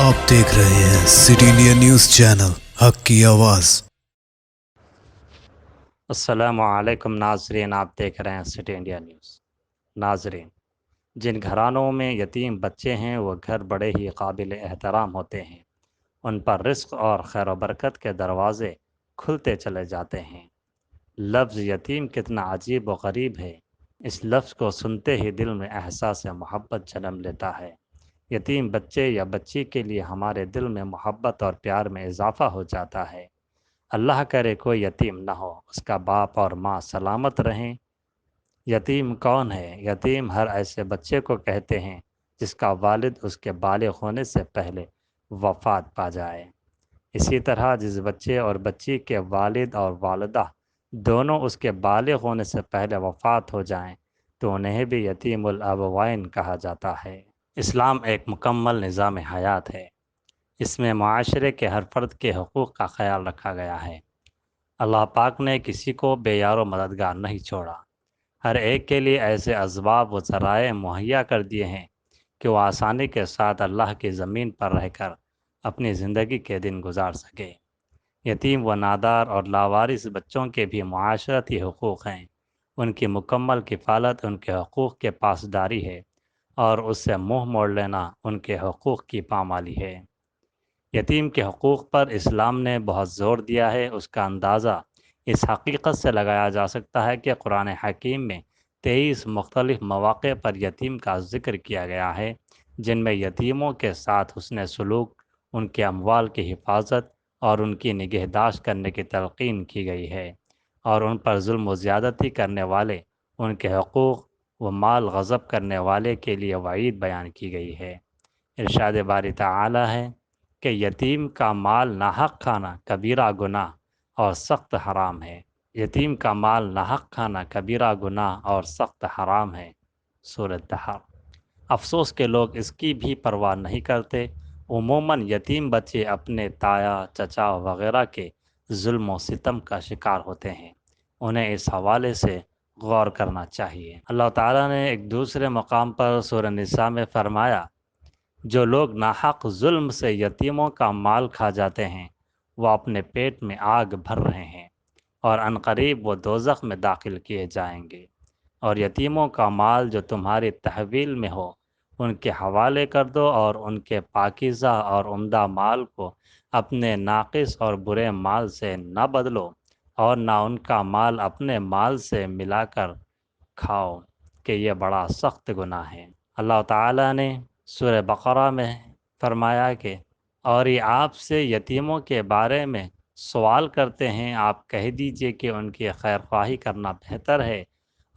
آپ دیکھ رہے ہیں سٹی انڈیا نیوز چینل، حق کی آواز۔ السلام علیکم ناظرین، آپ دیکھ رہے ہیں سٹی انڈیا نیوز۔ ناظرین، جن گھرانوں میں یتیم بچے ہیں وہ گھر بڑے ہی قابل احترام ہوتے ہیں، ان پر رزق اور خیر و برکت کے دروازے کھلتے چلے جاتے ہیں۔ لفظ یتیم کتنا عجیب و غریب ہے، اس لفظ کو سنتے ہی دل میں احساس محبت جنم لیتا ہے۔ یتیم بچے یا بچی کے لیے ہمارے دل میں محبت اور پیار میں اضافہ ہو جاتا ہے۔ اللہ کرے کوئی یتیم نہ ہو، اس کا باپ اور ماں سلامت رہیں۔ یتیم کون ہے؟ یتیم ہر ایسے بچے کو کہتے ہیں جس کا والد اس کے بالغ ہونے سے پہلے وفات پا جائے۔ اسی طرح جس بچے اور بچی کے والد اور والدہ دونوں اس کے بالغ ہونے سے پہلے وفات ہو جائیں تو انہیں بھی یتیم الابوین کہا جاتا ہے۔ اسلام ایک مکمل نظام حیات ہے، اس میں معاشرے کے ہر فرد کے حقوق کا خیال رکھا گیا ہے۔ اللہ پاک نے کسی کو بے یار و مددگار نہیں چھوڑا، ہر ایک کے لیے ایسے اسباب و ذرائع مہیا کر دیے ہیں کہ وہ آسانی کے ساتھ اللہ کی زمین پر رہ کر اپنی زندگی کے دن گزار سکے۔ یتیم و نادار اور لاوارث بچوں کے بھی معاشرتی حقوق ہیں، ان کی مکمل کفالت ان کے حقوق کے پاسداری ہے اور اس سے منہ موڑ لینا ان کے حقوق کی پامالی ہے۔ یتیم کے حقوق پر اسلام نے بہت زور دیا ہے، اس کا اندازہ اس حقیقت سے لگایا جا سکتا ہے کہ قرآن حکیم میں 23 مختلف مواقع پر یتیم کا ذکر کیا گیا ہے، جن میں یتیموں کے ساتھ حسن سلوک، ان کے اموال کی حفاظت اور ان کی نگہداشت کرنے کی تلقین کی گئی ہے، اور ان پر ظلم و زیادتی کرنے والے، ان کے حقوق و مال غصب کرنے والے کے لیے وعید بیان کی گئی ہے۔ ارشاد باری تعالی ہے کہ یتیم کا مال ناحق کھانا کبیرہ گناہ اور سخت حرام ہے۔ یتیم کا مال ناحق کھانا کبیرہ گناہ اور سخت حرام ہے۔ سورۃ دہر۔ افسوس کہ لوگ اس کی بھی پرواہ نہیں کرتے۔ عموماً یتیم بچے اپنے تایا، چچا وغیرہ کے ظلم و ستم کا شکار ہوتے ہیں، انہیں اس حوالے سے غور کرنا چاہیے۔ اللہ تعالیٰ نے ایک دوسرے مقام پر سورہ نساء میں فرمایا، جو لوگ ناحق ظلم سے یتیموں کا مال کھا جاتے ہیں وہ اپنے پیٹ میں آگ بھر رہے ہیں اور عنقریب وہ دوزخ میں داخل کیے جائیں گے۔ اور یتیموں کا مال جو تمہاری تحویل میں ہو ان کے حوالے کر دو، اور ان کے پاکیزہ اور عمدہ مال کو اپنے ناقص اور برے مال سے نہ بدلو، اور نہ ان کا مال اپنے مال سے ملا کر کھاؤ کہ یہ بڑا سخت گناہ ہے۔ اللہ تعالیٰ نے سورہ بقرہ میں فرمایا کہ اور یہ آپ سے یتیموں کے بارے میں سوال کرتے ہیں، آپ کہہ دیجئے کہ ان کی خیر خواہی کرنا بہتر ہے،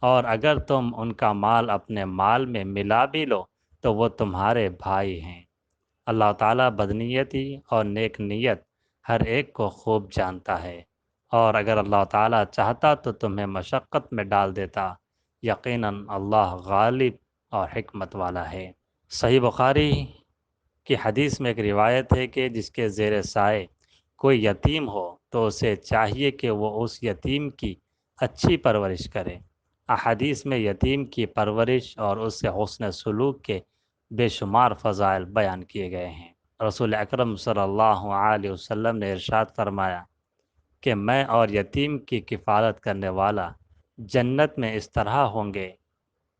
اور اگر تم ان کا مال اپنے مال میں ملا بھی لو تو وہ تمہارے بھائی ہیں۔ اللہ تعالیٰ بدنیتی اور نیک نیت ہر ایک کو خوب جانتا ہے، اور اگر اللہ تعالیٰ چاہتا تو تمہیں مشقت میں ڈال دیتا، یقیناً اللہ غالب اور حکمت والا ہے۔ صحیح بخاری کی حدیث میں ایک روایت ہے کہ جس کے زیر سائے کوئی یتیم ہو تو اسے چاہیے کہ وہ اس یتیم کی اچھی پرورش کرے۔ احادیث میں یتیم کی پرورش اور اس سے حسن سلوک کے بے شمار فضائل بیان کیے گئے ہیں۔ رسول اکرم صلی اللہ علیہ وسلم نے ارشاد فرمایا کہ میں اور یتیم کی کفالت کرنے والا جنت میں اس طرح ہوں گے،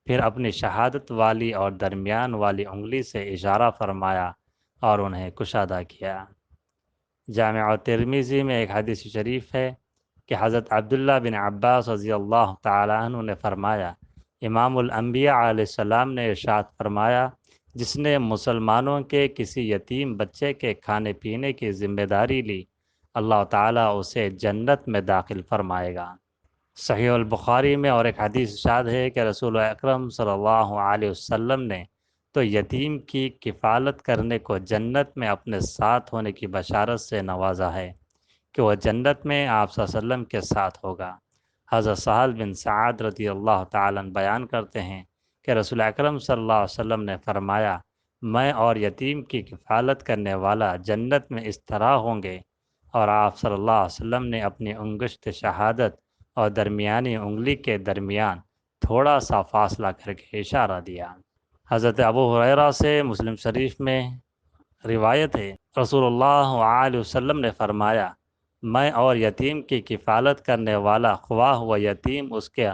پھر اپنی شہادت والی اور درمیان والی انگلی سے اشارہ فرمایا اور انہیں کشادہ کیا۔ جامع ترمذی میں ایک حدیث شریف ہے کہ حضرت عبداللہ بن عباس رضی اللہ تعالیٰ عنہ نے فرمایا، امام الانبیاء علیہ السلام نے ارشاد فرمایا، جس نے مسلمانوں کے کسی یتیم بچے کے کھانے پینے کی ذمہ داری لی، اللہ تعالیٰ اسے جنت میں داخل فرمائے گا۔ صحیح البخاری میں اور ایک حدیث ارشاد ہے کہ رسول اکرم صلی اللہ علیہ وسلم نے تو یتیم کی کفالت کرنے کو جنت میں اپنے ساتھ ہونے کی بشارت سے نوازا ہے کہ وہ جنت میں آپ صلی اللہ علیہ وسلم کے ساتھ ہوگا۔ حضرت سہل بن سعد رضی اللہ تعالیٰ عنہ بیان کرتے ہیں کہ رسول اکرم صلی اللہ علیہ وسلم نے فرمایا، میں اور یتیم کی کفالت کرنے والا جنت میں اس طرح ہوں گے، اور آپ صلی اللہ علیہ وسلم نے اپنی انگشت شہادت اور درمیانی انگلی کے درمیان تھوڑا سا فاصلہ کر کے اشارہ دیا۔ حضرت ابو ہریرہ سے مسلم شریف میں روایت ہے رسول اللہ علیہ وسلم نے فرمایا، میں اور یتیم کی کفالت کرنے والا، خواہ و یتیم اس کے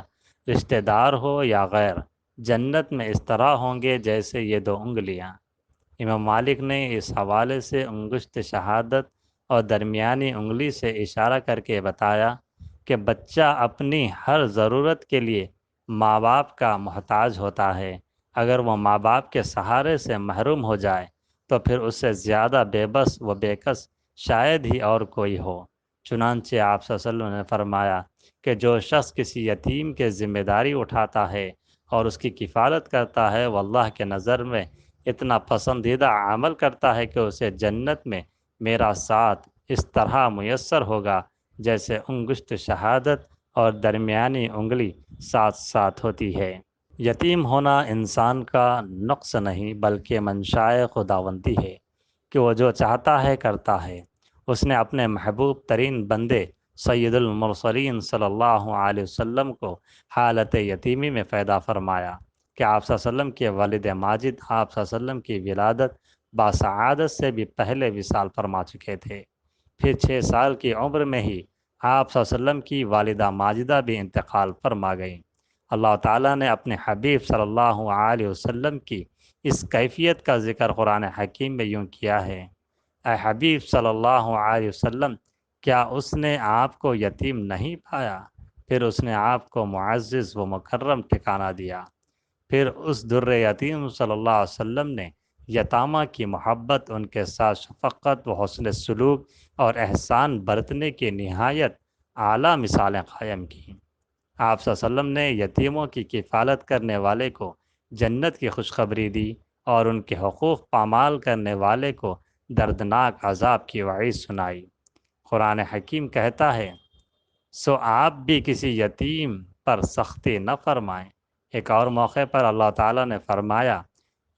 رشتہ دار ہو یا غیر، جنت میں اس طرح ہوں گے جیسے یہ دو انگلیاں۔ امام مالک نے اس حوالے سے انگشت شہادت اور درمیانی انگلی سے اشارہ کر کے بتایا کہ بچہ اپنی ہر ضرورت کے لیے ماں باپ کا محتاج ہوتا ہے۔ اگر وہ ماں باپ کے سہارے سے محروم ہو جائے تو پھر اس سے زیادہ بے بس و بے کس شاید ہی اور کوئی ہو۔ چنانچہ آپ صلی اللہ علیہ وسلم نے فرمایا کہ جو شخص کسی یتیم کے ذمہ داری اٹھاتا ہے اور اس کی کفالت کرتا ہے، وہ اللہ کے نظر میں اتنا پسندیدہ عمل کرتا ہے کہ اسے جنت میں میرا ساتھ اس طرح میسر ہوگا جیسے انگشت شہادت اور درمیانی انگلی ساتھ ساتھ ہوتی ہے۔ یتیم ہونا انسان کا نقص نہیں بلکہ منشائے خداوندی ہے کہ وہ جو چاہتا ہے کرتا ہے۔ اس نے اپنے محبوب ترین بندے سید المرسلین صلی اللہ علیہ وسلم کو حالت یتیمی میں پیدا فرمایا کہ آپ صلی اللہ علیہ وسلم کے والد ماجد آپ صلی اللہ علیہ وسلم کی ولادت باسعادت سے بھی پہلے وصال فرما چکے تھے۔ پھر 6 سال کی عمر میں ہی آپ صلی اللہ علیہ وسلم کی والدہ ماجدہ بھی انتقال فرما گئیں۔ اللہ تعالیٰ نے اپنے حبیب صلی اللہ علیہ وسلم کی اس کیفیت کا ذکر قرآن حکیم میں یوں کیا ہے، اے حبیب صلی اللہ علیہ وسلم، کیا اس نے آپ کو یتیم نہیں پایا؟ پھر اس نے آپ کو معزز و مکرم ٹھکانہ دیا۔ پھر اس در یتیم صلی اللہ علیہ وسلم نے یتامہ کی محبت، ان کے ساتھ شفقت و حسن سلوک اور احسان برتنے کی نہایت اعلیٰ مثالیں قائم کیں۔ آپ صلی اللہ علیہ وسلم نے یتیموں کی کفالت کرنے والے کو جنت کی خوشخبری دی اور ان کے حقوق پامال کرنے والے کو دردناک عذاب کی وعید سنائی۔ قرآن حکیم کہتا ہے، سو آپ بھی کسی یتیم پر سختی نہ فرمائیں۔ ایک اور موقع پر اللہ تعالیٰ نے فرمایا،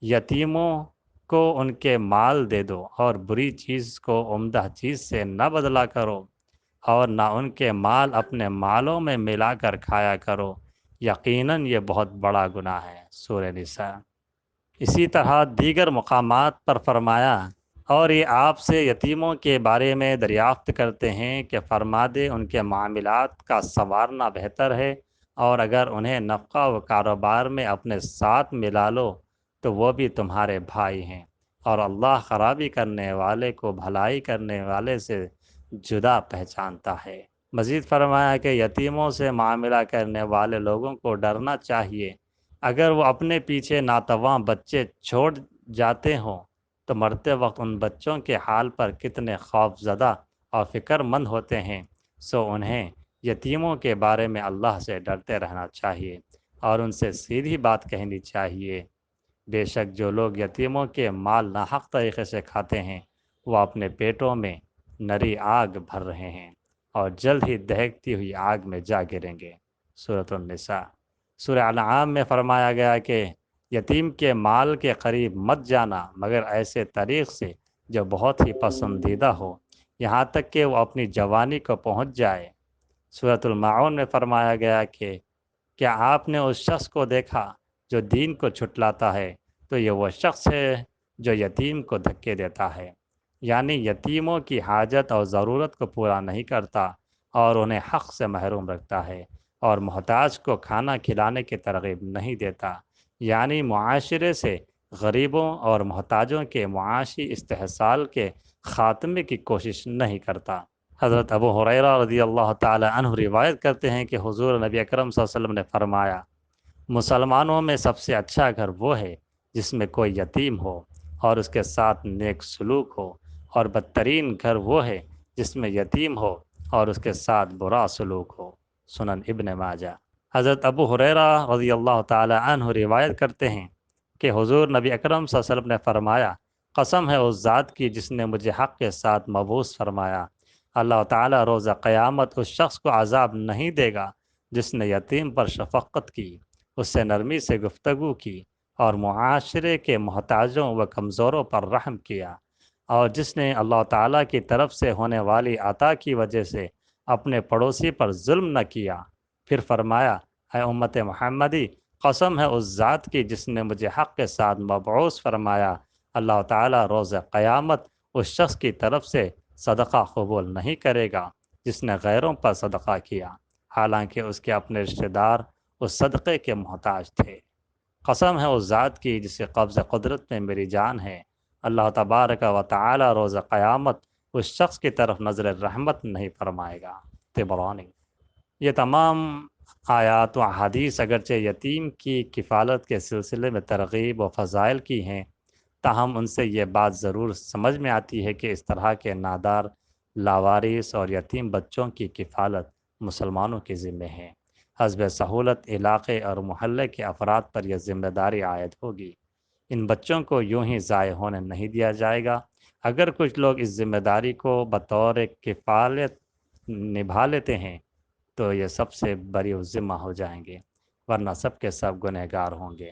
یتیموں کو ان کے مال دے دو اور بری چیز کو عمدہ چیز سے نہ بدلا کرو، اور نہ ان کے مال اپنے مالوں میں ملا کر کھایا کرو، یقیناً یہ بہت بڑا گناہ ہے۔ سورہ نساء۔ اسی طرح دیگر مقامات پر فرمایا، اور یہ آپ سے یتیموں کے بارے میں دریافت کرتے ہیں کہ فرما دے ان کے معاملات کا سنوارنا بہتر ہے، اور اگر انہیں نفقہ و کاروبار میں اپنے ساتھ ملا لو تو وہ بھی تمہارے بھائی ہیں، اور اللہ خرابی کرنے والے کو بھلائی کرنے والے سے جدا پہچانتا ہے۔ مزید فرمایا کہ یتیموں سے معاملہ کرنے والے لوگوں کو ڈرنا چاہیے، اگر وہ اپنے پیچھے ناتواں بچے چھوڑ جاتے ہوں تو مرتے وقت ان بچوں کے حال پر کتنے خوف زدہ اور فکر مند ہوتے ہیں۔ سو انہیں یتیموں کے بارے میں اللہ سے ڈرتے رہنا چاہیے اور ان سے سیدھی بات کہنی چاہیے۔ بے شک جو لوگ یتیموں کے مال ناحق طریقے سے کھاتے ہیں، وہ اپنے پیٹوں میں نری آگ بھر رہے ہیں اور جلد ہی دہکتی ہوئی آگ میں جا گریں گے۔ سورۃ النساء۔ سورہ انعام میں فرمایا گیا کہ یتیم کے مال کے قریب مت جانا مگر ایسے طریق سے جو بہت ہی پسندیدہ ہو، یہاں تک کہ وہ اپنی جوانی کو پہنچ جائے۔ سورۃ الماعون میں فرمایا گیا کہ کیا آپ نے اس شخص کو دیکھا جو دین کو چھٹلاتا ہے؟ تو یہ وہ شخص ہے جو یتیم کو دھکے دیتا ہے، یعنی یتیموں کی حاجت اور ضرورت کو پورا نہیں کرتا اور انہیں حق سے محروم رکھتا ہے، اور محتاج کو کھانا کھلانے کی ترغیب نہیں دیتا، یعنی معاشرے سے غریبوں اور محتاجوں کے معاشی استحصال کے خاتمے کی کوشش نہیں کرتا۔ حضرت ابو ہریرہ رضی اللہ تعالی عنہ روایت کرتے ہیں کہ حضور نبی اکرم صلی اللہ علیہ وسلم نے فرمایا، مسلمانوں میں سب سے اچھا گھر وہ ہے جس میں کوئی یتیم ہو اور اس کے ساتھ نیک سلوک ہو، اور بدترین گھر وہ ہے جس میں یتیم ہو اور اس کے ساتھ برا سلوک ہو۔ سنن ابن ماجہ۔ حضرت ابو ہریرہ رضی اللہ تعالی عنہ روایت کرتے ہیں کہ حضور نبی اکرم صلی اللہ علیہ وسلم نے فرمایا، قسم ہے اس ذات کی جس نے مجھے حق کے ساتھ مبعوث فرمایا، اللہ تعالیٰ روز قیامت اس شخص کو عذاب نہیں دے گا جس نے یتیم پر شفقت کی، اس سے نرمی سے گفتگو کی اور معاشرے کے محتاجوں و کمزوروں پر رحم کیا، اور جس نے اللہ تعالیٰ کی طرف سے ہونے والی عطا کی وجہ سے اپنے پڑوسی پر ظلم نہ کیا۔ پھر فرمایا، اے امت محمدی، قسم ہے اس ذات کی جس نے مجھے حق کے ساتھ مبعوث فرمایا، اللہ تعالیٰ روز قیامت اس شخص کی طرف سے صدقہ قبول نہیں کرے گا جس نے غیروں پر صدقہ کیا، حالانکہ اس کے اپنے رشتہ دار اس صدقے کے محتاج تھے۔ قسم ہے اس ذات کی جس کے قبض قدرت میں میری جان ہے، اللہ تبارک و تعالی روز قیامت اس شخص کی طرف نظر رحمت نہیں فرمائے گا۔ طبرانی۔ یہ تمام آیات و احادیث اگرچہ یتیم کی کفالت کے سلسلے میں ترغیب و فضائل کی ہیں، تاہم ان سے یہ بات ضرور سمجھ میں آتی ہے کہ اس طرح کے نادار، لاوارث اور یتیم بچوں کی کفالت مسلمانوں کے ذمہ ہے۔ حسب سہولت علاقے اور محلے کے افراد پر یہ ذمہ داری عائد ہوگی۔ ان بچوں کو یوں ہی ضائع ہونے نہیں دیا جائے گا۔ اگر کچھ لوگ اس ذمہ داری کو بطور کفالت نبھا لیتے ہیں تو یہ سب سے بری ذمہ ہو جائیں گے، ورنہ سب کے سب گنہگار ہوں گے۔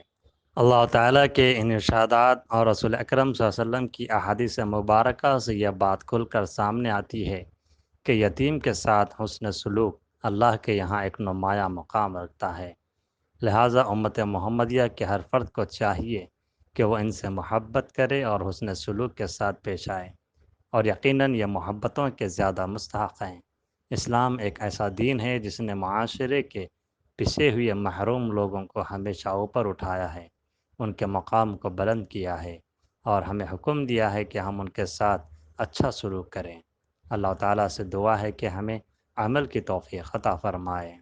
اللہ تعالیٰ کے ان ارشادات اور رسول اکرم صلی اللہ علیہ وسلم کی احادیث مبارکہ سے یہ بات کھل کر سامنے آتی ہے کہ یتیم کے ساتھ حسن سلوک اللہ کے یہاں ایک نمایاں مقام رکھتا ہے۔ لہٰذا امت محمدیہ کے ہر فرد کو چاہیے کہ وہ ان سے محبت کرے اور حسن سلوک کے ساتھ پیش آئے، اور یقیناً یہ محبتوں کے زیادہ مستحق ہیں۔ اسلام ایک ایسا دین ہے جس نے معاشرے کے پسے ہوئے محروم لوگوں کو ہمیشہ اوپر اٹھایا ہے، ان کے مقام کو بلند کیا ہے، اور ہمیں حکم دیا ہے کہ ہم ان کے ساتھ اچھا سلوک کریں۔ اللہ تعالیٰ سے دعا ہے کہ ہمیں عمل کی توفیق عطا فرمائے۔